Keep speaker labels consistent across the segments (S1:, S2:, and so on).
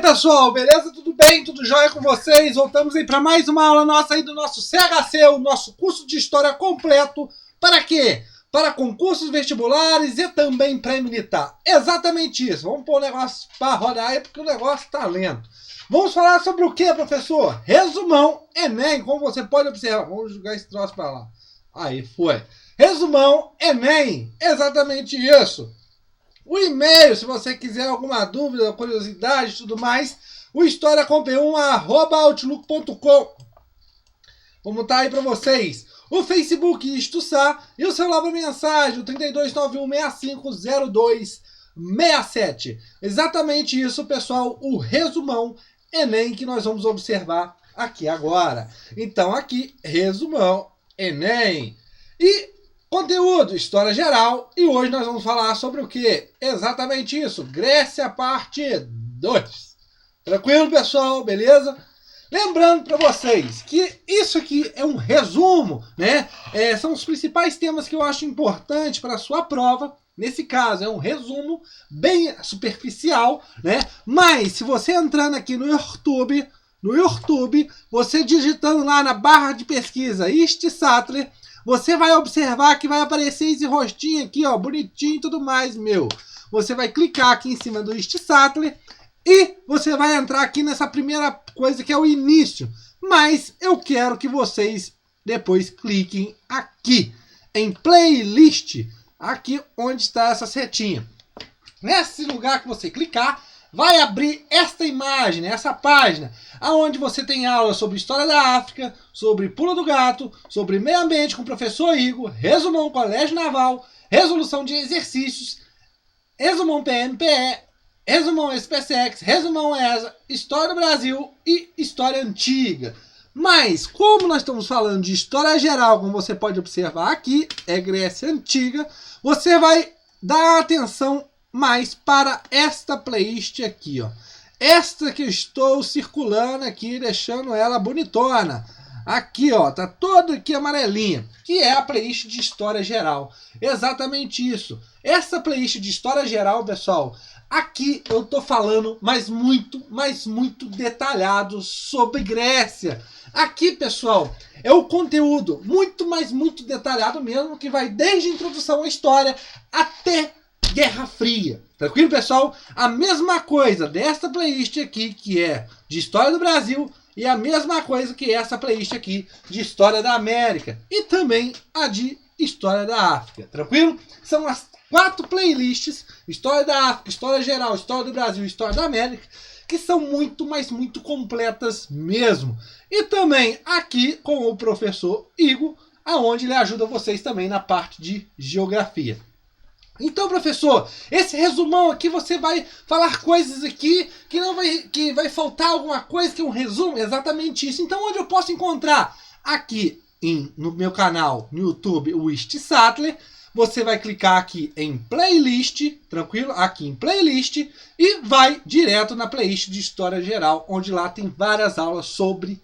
S1: pessoal, beleza? Tudo bem? Tudo jóia com vocês? Voltamos aí para mais uma aula nossa aí do nosso CHC, o nosso curso de História completo. Para quê? Para concursos vestibulares e também pré-militar. Exatamente isso. Vamos pôr o negócio para rodar aí porque o negócio está lento. Vamos falar sobre o que, professor? Resumão Enem, como você pode observar. Vamos jogar esse troço para lá. Aí, foi. Resumão Enem, exatamente isso. O e-mail, se você quiser alguma dúvida, curiosidade e tudo mais, o historiacom1@outlook.com. Vamos estar aí para vocês. O Facebook Istuçá e o celular para mensagem, o 3291650267. Exatamente isso, pessoal, o resumão Enem que nós vamos observar aqui agora. Então aqui, resumão Enem. E conteúdo, história geral, e hoje nós vamos falar sobre o que? Exatamente isso, Grécia parte 2. Tranquilo, pessoal? Beleza? Lembrando para vocês que isso aqui é um resumo, né? São os principais temas que eu acho importante para a sua prova. Nesse caso, é um resumo bem superficial, né? Mas se você entrando aqui no YouTube, você digitando lá na barra de pesquisa Ist Sattler, você vai observar que vai aparecer esse rostinho aqui, ó, bonitinho e tudo mais, meu. Você vai clicar aqui em cima do Ist Sattler e você vai entrar aqui nessa primeira coisa que é o início. Mas eu quero que vocês depois cliquem aqui em playlist, aqui onde está essa setinha. Nesse lugar que você clicar, vai abrir esta imagem, essa página, onde você tem aulas sobre história da África, sobre pulo do gato, sobre meio ambiente com o professor Igor, resumão colégio naval, resolução de exercícios, resumão PMPE, resumão SPSEX, resumão ESA, história do Brasil e história antiga. Mas, como nós estamos falando de história geral, como você pode observar aqui, é Grécia Antiga, você vai dar atenção mais para esta playlist aqui, ó. Esta que eu estou circulando aqui, deixando ela bonitona. Aqui, ó, tá toda aqui amarelinha, que é a playlist de história geral. Exatamente isso. Essa playlist de história geral, pessoal, aqui eu tô falando mais muito detalhado sobre Grécia. Aqui, pessoal, é o conteúdo muito detalhado mesmo, que vai desde a introdução à história até Guerra Fria. Tranquilo, pessoal? A mesma coisa desta playlist aqui, que é de História do Brasil, e a mesma coisa que essa playlist aqui de História da América, e também a de História da África. Tranquilo? São as 4 playlists, História da África, História Geral, História do Brasil e História da América, que são muito completas mesmo. E também aqui com o professor Igor, aonde ele ajuda vocês também na parte de Geografia. Então, professor, esse resumão aqui você vai falar coisas aqui que vai faltar alguma coisa, que é um resumo, exatamente isso. Então, onde eu posso encontrar? Aqui no meu canal no YouTube, o Ist Sattler. Você vai clicar aqui em playlist, tranquilo? Aqui em playlist e vai direto na playlist de História Geral, onde lá tem várias aulas sobre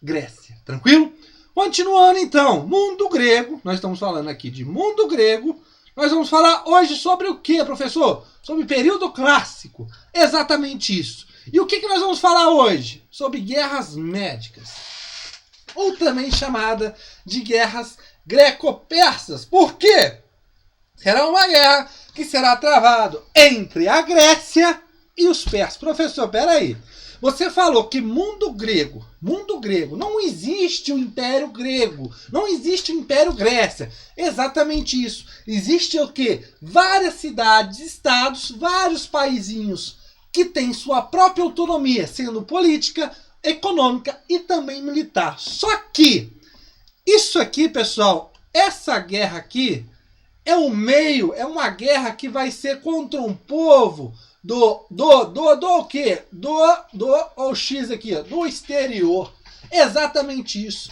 S1: Grécia, tranquilo? Continuando então, mundo grego, nós estamos falando aqui de mundo grego. Nós vamos falar hoje sobre o que, professor? Sobre período clássico. Exatamente isso. E o que nós vamos falar hoje? Sobre guerras médicas. Ou também chamada de guerras greco-persas. Por quê? Será uma guerra que será travada entre a Grécia e os persas. Professor, peraí. Você falou que mundo grego, não existe o Império Grego, não existe o Império Grécia. Exatamente isso. Existe o quê? Várias cidades, estados, vários paizinhos que têm sua própria autonomia, sendo política, econômica e também militar. Só que isso aqui, pessoal, essa guerra aqui é uma guerra que vai ser contra um povo o quê? O X aqui, ó, do exterior. Exatamente isso.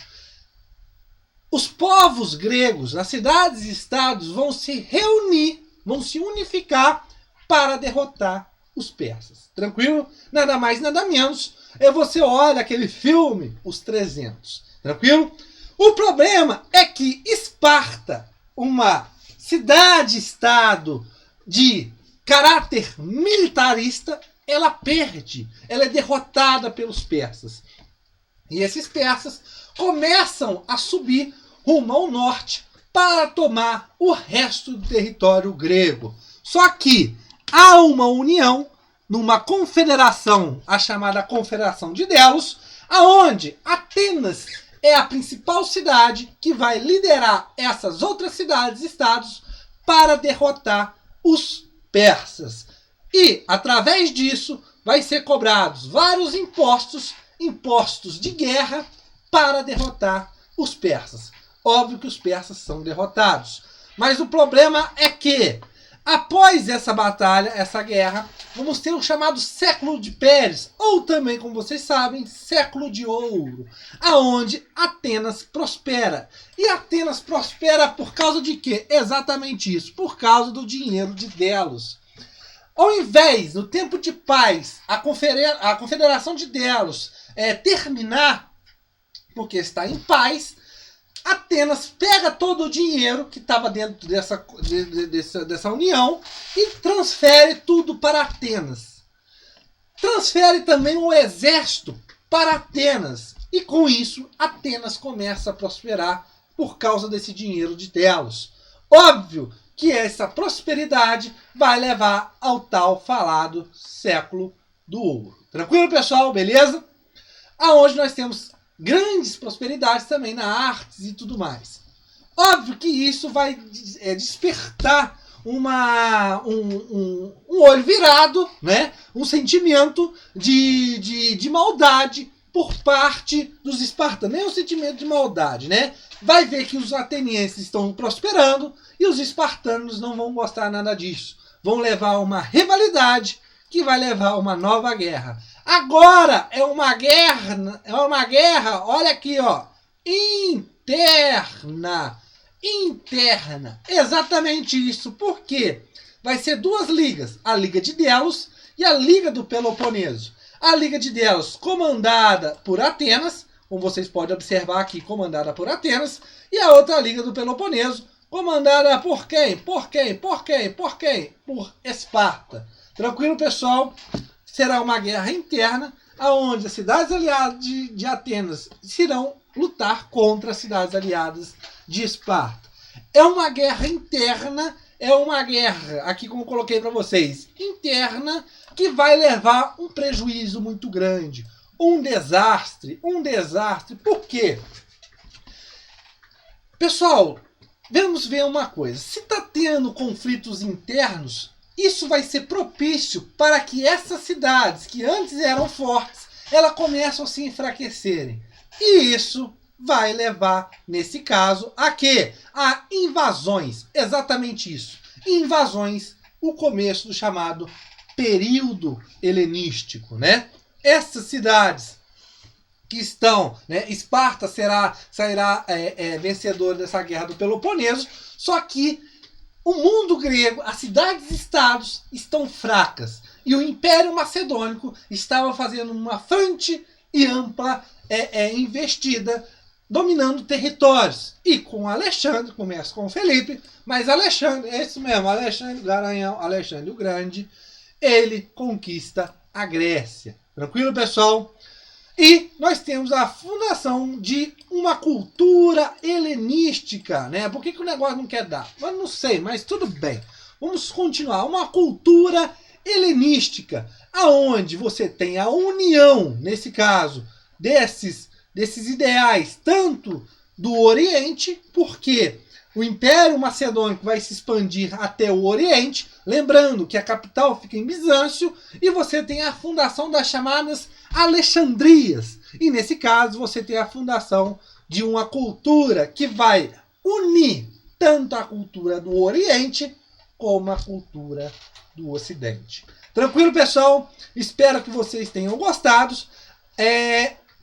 S1: Os povos gregos, as cidades e estados vão se reunir, vão se unificar para derrotar os persas. Tranquilo? Nada mais, nada menos. Você olha aquele filme, Os 300. Tranquilo? O problema é que Esparta, uma cidade-estado de caráter militarista, ela perde, ela é derrotada pelos persas. E esses persas começam a subir rumo ao norte para tomar o resto do território grego. Só que há uma união numa confederação, a chamada Confederação de Delos, aonde Atenas é a principal cidade que vai liderar essas outras cidades-estados para derrotar os persas. E, através disso, vai ser cobrados vários impostos de guerra para derrotar os persas. Óbvio que os persas são derrotados. Mas o problema é que, após essa batalha, essa guerra, vamos ter o chamado Século de Pérez, ou também, como vocês sabem, Século de Ouro, aonde Atenas prospera. E Atenas prospera por causa de quê? Exatamente isso, por causa do dinheiro de Delos. Ao invés, no tempo de paz, a Confederação de Delos terminar, porque está em paz, Atenas pega todo o dinheiro que estava dentro dessa união e transfere tudo para Atenas. Transfere também o exército para Atenas. E com isso, Atenas começa a prosperar por causa desse dinheiro de Delos. Óbvio que essa prosperidade vai levar ao tal falado Século do Ouro. Tranquilo, pessoal? Beleza? Aonde nós temos grandes prosperidades também na artes e tudo mais. Óbvio que isso vai despertar um olho virado, né? Um sentimento de maldade por parte dos espartanos. Nem um sentimento de maldade, né? Vai ver que os atenienses estão prosperando e os espartanos não vão gostar nada disso. Vão levar uma rivalidade que vai levar a uma nova guerra. Agora é uma guerra, olha aqui, ó, interna. Exatamente isso. Por quê? Vai ser duas ligas, a Liga de Delos e a Liga do Peloponeso. A Liga de Delos comandada por Atenas, como vocês podem observar aqui, comandada por Atenas, e a outra Liga do Peloponeso, comandada por quem? Por Esparta. Tranquilo, pessoal? Será uma guerra interna, onde as cidades aliadas de Atenas irão lutar contra as cidades aliadas de Esparta. É uma guerra interna, é uma guerra, aqui como coloquei para vocês, interna, que vai levar um prejuízo muito grande, um desastre. Por quê? Pessoal, vamos ver uma coisa. Se está tendo conflitos internos, isso vai ser propício para que essas cidades, que antes eram fortes, elas começam a se enfraquecerem. E isso vai levar, nesse caso, a quê? A invasões. Exatamente isso. Invasões, o começo do chamado período helenístico, né? Essas cidades que estão, né? Esparta sairá vencedor dessa guerra do Peloponeso, só que o mundo grego, as cidades-estados estão fracas. E o Império Macedônico estava fazendo uma frente e ampla investida, dominando territórios. E com Alexandre, começa com Felipe, mas Alexandre, é isso mesmo, Alexandre Garanhão, Alexandre o Grande, ele conquista a Grécia. Tranquilo, pessoal? E nós temos a fundação de uma cultura helenística, né? Por que o negócio não quer dar? Eu não sei, mas tudo bem. Vamos continuar. Uma cultura helenística, aonde você tem a união, nesse caso, desses ideais, tanto do Oriente, porque o Império Macedônico vai se expandir até o Oriente, lembrando que a capital fica em Bizâncio, e você tem a fundação das chamadas Alexandrias. E nesse caso você tem a fundação de uma cultura que vai unir tanto a cultura do Oriente como a cultura do Ocidente. Tranquilo, pessoal? Espero que vocês tenham gostado.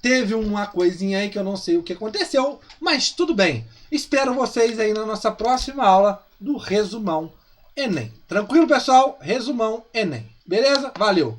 S1: Teve uma coisinha aí que eu não sei o que aconteceu, mas tudo bem. Espero vocês aí na nossa próxima aula do Resumão Enem. Tranquilo, pessoal? Resumão Enem. Beleza? Valeu!